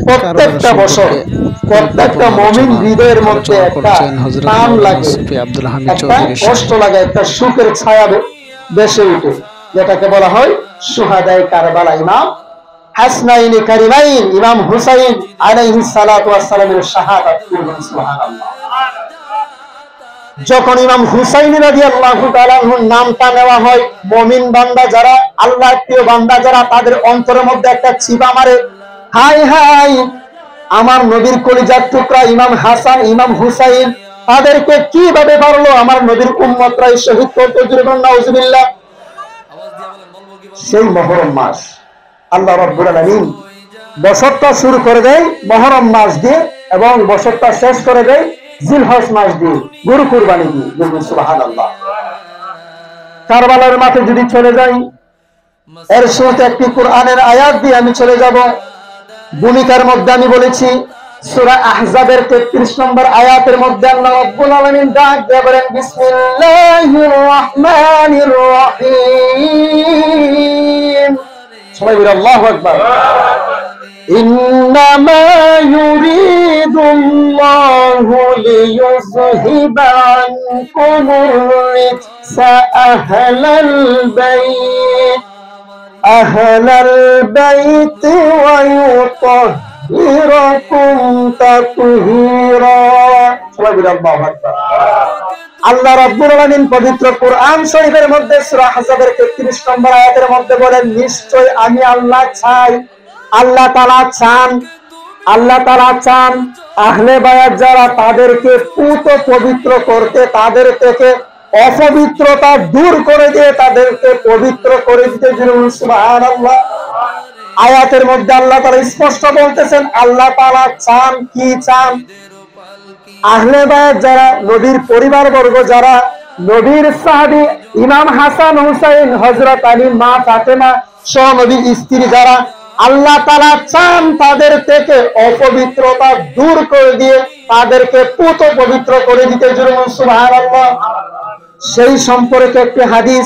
প্রত্যেকটা বছর প্রত্যেকটা মুমিন হৃদয়ের মধ্যে একটা টান লাগে, একটা কষ্ট লাগে, একটা সুখের ছায়া বেশে উঠে, যেটাকে বলা হয় শুহাদায়ে কারবালা। ইমাম হাসনাইনি কারিমাইন, ইমাম হুসাইন আলাইহিস সালাতু ওয়াস সালামের শাহাদাত। সুবহানাল্লাহ। যখন ইমাম হুসাইন রাদিয়াল্লাহু তাআলা আনহুর নামটা নেওয়া হয়, মুমিন বান্দা যারা, আল্লাহর প্রিয় বান্দা যারা, তাদের অন্তরের মধ্যে একটা চিবা মারে, হাই হাই, আমার নবীর কলিজার টুকরা ইমাম হাসান ইমাম হুসাইন, তাদেরকে কিভাবে পারলো আমার নবীর উম্মতরা শহীদ করতে। নাউজুবিল্লাহ। সেই মুহররম মাস আল্লাহ রাব্বুল আলামিন বছরটা শুরু করে দেয় মুহররম মাস দিয়ে, এবং বছরটা শেষ করে দেয় জিলহজ মাস দিয়ে, গরু কুরবানি দিয়ে। সুবহানাল্লাহ। কারবালার মাঠে যদি চলে যাই, এর শুরুতে একটি কোরআনের আয়াত দিয়ে আমি চলে যাব। ভূমিকার মধ্যে আমি বলেছি সূরা আহজাবের 33 নম্বর আয়াতের মধ্যে আল্লাহ রাব্বুল আলামিন ডাক দিয়ে বলেন, বিসমিল্লাহির রহমানির রহিম। সবাই বলি আল্লাহু আকবার। ইন্নামা ইউরিদুল্লাহু লিইয়ুযহিবা আনকুমুর রিজসা আহলাল বাইতি ওয়া ইউতাহহিরাকুম তাতহীরা। সবাই বলি আল্লাহু আকবার। আল্লাহ রাব্বুল আলামিন পবিত্র কোরআন শরীফের মধ্যে সূরা আহজাবের 33 নম্বর আয়াতের মধ্যে বলেন, নিশ্চয় আমি আল্লাহ চাই, আল্লাহ তাআলা চান আহলে বায়াত যারা, তাদেরকে পুত পবিত্র করতে, তাদের থেকে অপবিত্রতা দূর করে দিয়ে তাদেরকে পবিত্র করে দিতে। সুবহানাল্লাহ। আয়াতের মধ্যে আল্লাহ তাআলা স্পষ্ট বলতেছেন, আল্লাহ তাআলা চান, কি চান? আহলে বায়াত যারা, নবীর পরিবার বর্গ যারা, নবীর সাহাবী ইমাম হাসান হুসাইন, হযরত আলী, মা ফাতেমা সহ নবীর স্ত্রী যারা, আল্লাহ তাআলা চান তাদের থেকে অপবিত্রতা দূর করে দিয়ে তাদেরকে পুত পবিত্র করে দিতে। সুবহানাল্লাহ। সেই সম্পর্কে একটি হাদিস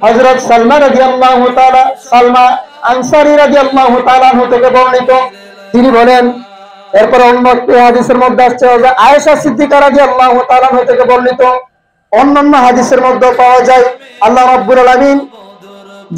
হযরত সালমা রাদিয়াল্লাহু তাআলা, সালমা আনসারী রাদিয়াল্লাহু তাআলা থেকে বর্ণিত। তিনি বলেন, এরপর অন্য একটি হাদিসের মধ্যে আসছে আয়েশা সিদ্দিকা রাদিয়াল্লাহু তাআলা থেকে বর্ণিত। অন্যান্য হাদিসের মধ্যে পাওয়া যায় আল্লাহ রাব্বুল আলামিন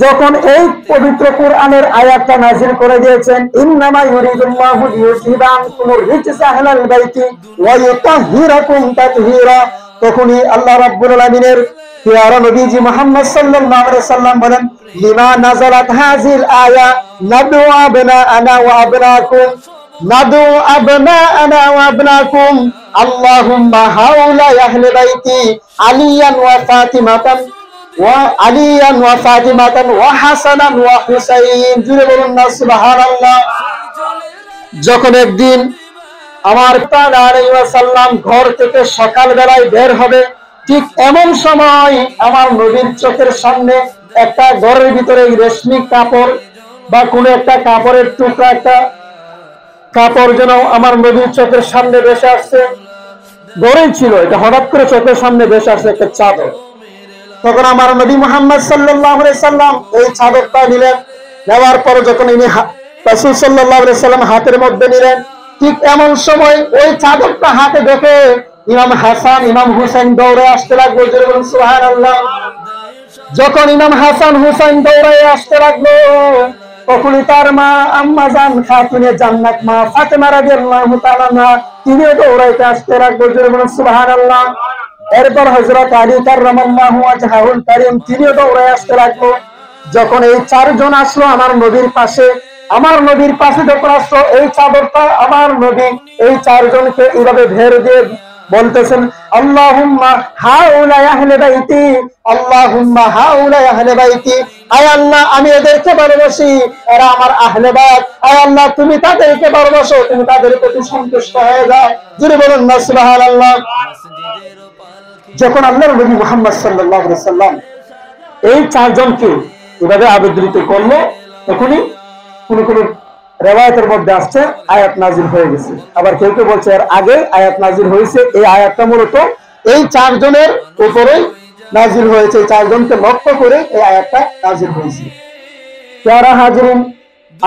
যখন এই পবিত্র কোরআনের আয়াতটা নাযিল করে দিয়েছেন, ইন্নামা ইউরিদুল্লাহু লিইয়ুযহিবা আনকুমুর রিজসা আহলাল বাইতি ওয়া ইউতাহহিরাকুম তাতহীরা, তখনই আল্লাহ রাব্বুল আলামিনের প্রিয় নবীজি মুহাম্মদ সাল্লাল্লাহু আলাইহি ওয়াসাল্লাম বলেন, লিমা নাযালাত হাযিল আয়া নাদু আবনাআনা ওয়া আবনাকুম আল্লাহুম্মা হাউলা আহলে বাইতি আলিয়ান ওয়া ফাতিমাতান ওয়া হাসানান ওয়া হুসাইন। জুড়ে বলুন না সুবহানাল্লাহ। যখন একদিন আমার প্রাণ আলাইহি ওয়াসাল্লাম ঘর থেকে সকাল বেলায় বের হবে, ঠিক এমন সময় আমার নবীর চোখের সামনে একটা ঘরের ভিতরে রেশমি কাপড় বা কোনো একটা কাপড়ের টুকরা, একটা কাপড় যেন আমার নবীর চোখের সামনে ভেসে আসছে। ঘরেই ছিল, এটা হঠাৎ করে চোখের সামনে ভেসে আসছে একটা চাদর। তখন আমার নবী মুহাম্মদ সাল্লাল্লাহু আলাইহি সাল্লাম এই চাদরটা নিলেন। নেওয়ার পর যখন ইনি রাসূল সাল্লাল্লাহু আলাইহি সাল্লাম হাতের মধ্যে নিলেন, ঠিক এমন সময় ওই চাদরটা হাতে দেখে ইমাম হাসান ইমাম হুসাইন দৌড়ে আসতে লাগলো। সুবহানাল্লাহ। যখন ইমাম হাসান হুসাইন দৌড়ে আসতে লাগলো, তখনই তার মা আম্মা জান খাতুনে জান্নাত মা ফাতেমা রাদিয়াল্লাহু তাআলা আনহা তিনিও দৌড়াইতে আসতে লাগলো। সুবহানাল্লাহ। এরপর হযরত আলী কাররামাল্লাহু ওয়াজহাহুল কারীম তিনিও দৌড়ে আসতে লাগলো। যখন এই চারজন আসলো আমার নবীর পাশে, যখন আসলো এই চাদরটা আমার নবী এই চারজনকে এইভাবে ভের দিয়ে বলতেছেন, আল্লাহুম্মা হাউলা আহলে বাইতি, আল্লাহুম্মা হাউলা আহলে বাইতি। আয় আল্লাহ, আমি এদেরকে ভালোবাসি, এরা আমার আহলে বাইত। আয় আল্লাহ, তুমি তাদেরকে ভালোবাসো, তুমি তাদের প্রতি সন্তুষ্ট হয়ে যাও। জুড়ে বলুন না সুবহানাল্লাহ। যখন আল্লাহর নবী মুহাম্মদ সাল্লাল্লাহু আলাইহি সাল্লাম এই চারজনকে এভাবে আবেদন করলো, তখনই কোন রিওয়ায়াতের মধ্যে আসছে আয়াত নাযিল হয়ে গেছে। আবার কেউ কেউ বলছে এর আগে আয়াত নাযিল হয়েছে। এই আয়াতটা মূলত এই চারজনের উপরে নাযিল হয়েছে, এই চারজনকে লক্ষ্য করে এই আয়াতটা নাযিল হয়েছে। প্যারা হাজরিন,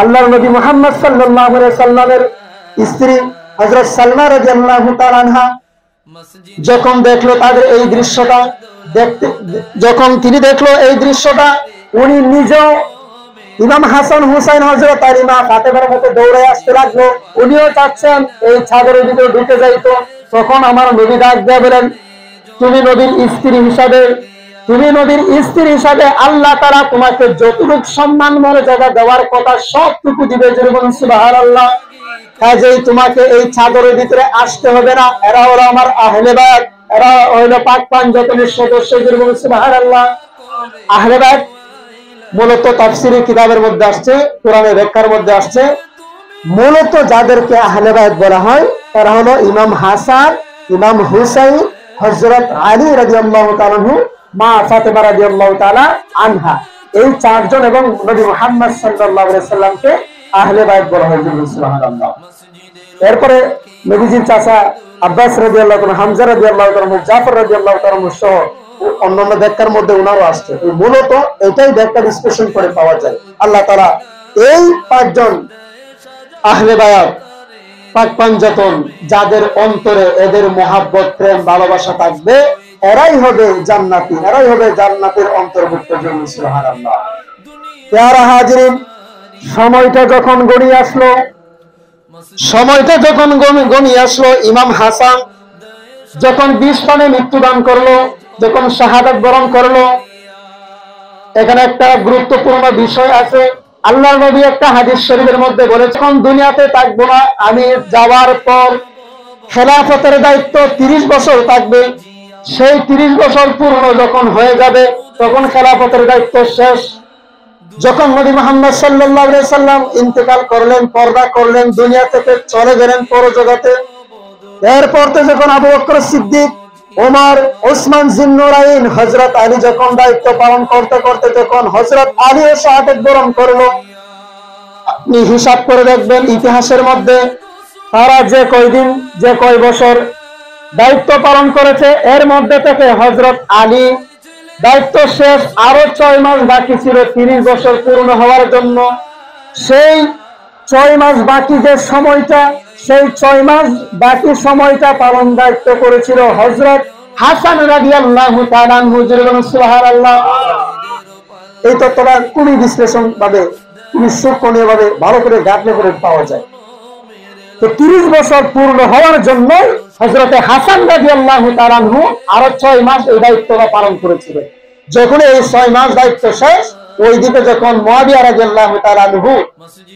আল্লাহর নবী মুহাম্মদ সাল্লাল্লাহু আলাইহি সাল্লামের স্ত্রী হযরত সালমা রাদিয়াল্লাহু তাআলা আনহা যখন দেখলো তাদের এই দৃশ্যটা, যখন তিনি দেখলো এই দৃশ্যটা, উনি নিজেও ইমাম হাসান হুসাইন হযরত আর ইমাম ফাতেমার মতো দৌড়ে আসতে লাগলো। উনিও চাচ্ছেন এই চাদরের ভিতরে ঢুকে যাইতো। তখন আমার নবী ডাক দিয়ে বলেন, তুমি নবীর স্ত্রী হিসাবে আল্লাহ তাআলা তোমাকে যতটুকু সম্মান মর্যাদা দেওয়ার কথা সবটুকু দিবে। যেরকম সুবহানাল্লাহ। কাজেই তোমাকে এই চাদরের ভিতরে আসতে হবে না। এরা হলো আমার আহলে বাইত, এরা হলো পাক পাঞ্জাতনের সদস্য। যেরকম সুবহানাল্লাহ। আহলে বাইত মূলত তাফসীরি কিতাবের মধ্যে আসছে, কোরআনের ব্যাখ্যার মধ্যে আসছে, মূলত যাদেরকে আহলে বাইত বলা হয় তারা হলো ইমাম হাসান, ইমাম হুসাইন, হযরত আলী রাদিয়াল্লাহু তাআলা আনহু, মা ফাতেমা রাদিয়াল্লাহু তাআলা আনহা। এই চারজন এবং নবী মুহাম্মদ সাল্লাল্লাহু আলাইহি সাল্লামকে আহলে বাইত বলা হয়। সুবহানাল্লাহ। এরপরে নবীজির চাচা আব্বাস রাদিয়াল্লাহু তাআলা, হামজা রাদিয়াল্লাহু তাআলা, জাফর রাদিয়াল্লাহু তাআলা সহ অন্যান্য ব্যাখ্যার মধ্যে ওনারও আসছে। মূলত এটাই ব্যাখ্যা বিশ্লেষণ করে পাওয়া যায়। আল্লাহ তাআলা এই পাঁচজন আহলে বায়াত, পাক পাঞ্জাতন, যাদের অন্তরে এদের মহাব্বত, প্রেম, ভালোবাসা থাকবে, এরাই হবে জান্নাতি, এরাই হবে জান্নাতের অন্তর্ভুক্ত। সুবহানাল্লাহ। প্যারা হাজিরিন, সময়টা যখন গড়িয়ে আসলো, ইমাম হাসান যখন 20 পানে মৃত্যুদান করলো, যখন শাহাদাত বরণ করলো, এখানে একটা গুরুত্বপূর্ণ বিষয় আছে। আল্লাহর নবী একটা হাদিস শরীফের মধ্যে বলেছেন, যখন দুনিয়াতে থাকবো না, আমি যাওয়ার পর খেলাফতের দায়িত্ব 30 বছর থাকবে। সেই 30 বছর পূর্ণ যখন হয়ে যাবে, তখন খেলাফতের দায়িত্ব শেষ। যখন নবী মুহাম্মদ সাল্লাল্লাহু আলাইহি সাল্লাম ইন্তেকাল করলেন, পর্দা করলেন, দুনিয়া থেকে চলে গেলেন পরজগতে, এরপর তো যখন আবু বকর সিদ্দিক, ওমর, ওসমান জিন্নুরাইন, হযরত আলী যখন দায়িত্ব পালন করতে করতে যখন হযরত আলী শাহাদাত বরণ করলো, আপনি হিসাব করে দেখবেন ইতিহাসের মধ্যে তারা যে কয় বছর দায়িত্ব পালন করেছে, এর মধ্যে থেকে হযরত আলী দায়িত্ব শেষ, আরো 6 মাস বাকি ছিল 30 বছর পূর্ণ হওয়ার জন্য। সেই 6 মাস বাকি যে সময়টা, সেই 6 মাস বাকি সময়টা পালন দায়িত্ব করেছিল হযরত হাসান রাদিয়াল্লাহু তাআলা আনহু। সুবহানাল্লাহ। এই তথ্যটা খুবই বিশ্লেষণ ভাবে, খুবই সূক্ষ্মীয় ভাবে ভালো করে গাঁটলে করে পাওয়া যায়। তো 30 বছর পূর্ণ হওয়ার জন্য হযরত হাসান রাদিয়াল্লাহু তাআলা আনহু আরো 6 মাস এই দায়িত্বটা পালন করেছিলেন। যখন এই 6 মাস দায়িত্ব শেষ, ওইদিকে যখন মুআবিয়া রাদিয়াল্লাহু তাআলা আনহু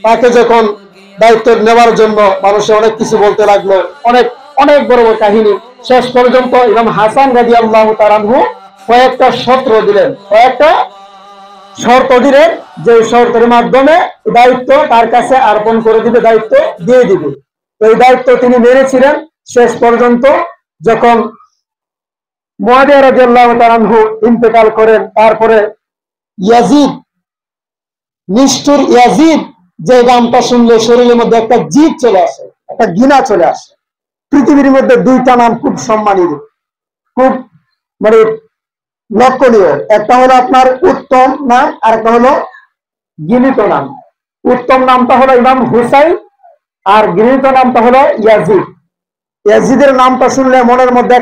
তাকে যখন দায়িত্ব নেওয়ার জন্য মানুষে অনেক কিছু বলতে লাগলো, অনেক বড় বড় কাহিনী, শেষ পর্যন্ত ইমাম হাসান রাদিয়াল্লাহু তাআলা আনহু কয়েকটা শর্ত দিলেন, যে শর্তের মাধ্যমে দায়িত্ব তার কাছে অর্পণ করে দিবে, দায়িত্ব দিয়ে দিবে। এই দায়িত্ব তিনি মেনেছিলেন শেষ পর্যন্ত। যখন মুআবিয়া রাদিয়াল্লাহু তাআলা আনহু ইন্তেকাল করেন, তারপরে ইয়াজিদ, নিষ্ঠুর ইয়াজিদ, যে নামটা শুনলে শরীরের মধ্যে একটা জিদ চলে আসে, একটা ঘৃণা চলে আসে। পৃথিবীর মধ্যে 2টা নাম খুব সম্মানিত, খুব মানে লক্ষণীয়। একটা হলো আপনার উত্তম নাম, আর একটা হলো ঘৃণিত নাম। উত্তম নামটা হলো ইমাম হুসাইন, আর ঘৃণিত নামটা হলো ইয়াজিদ। ইয়াজিদের নামটা শুনলে মনের মধ্যে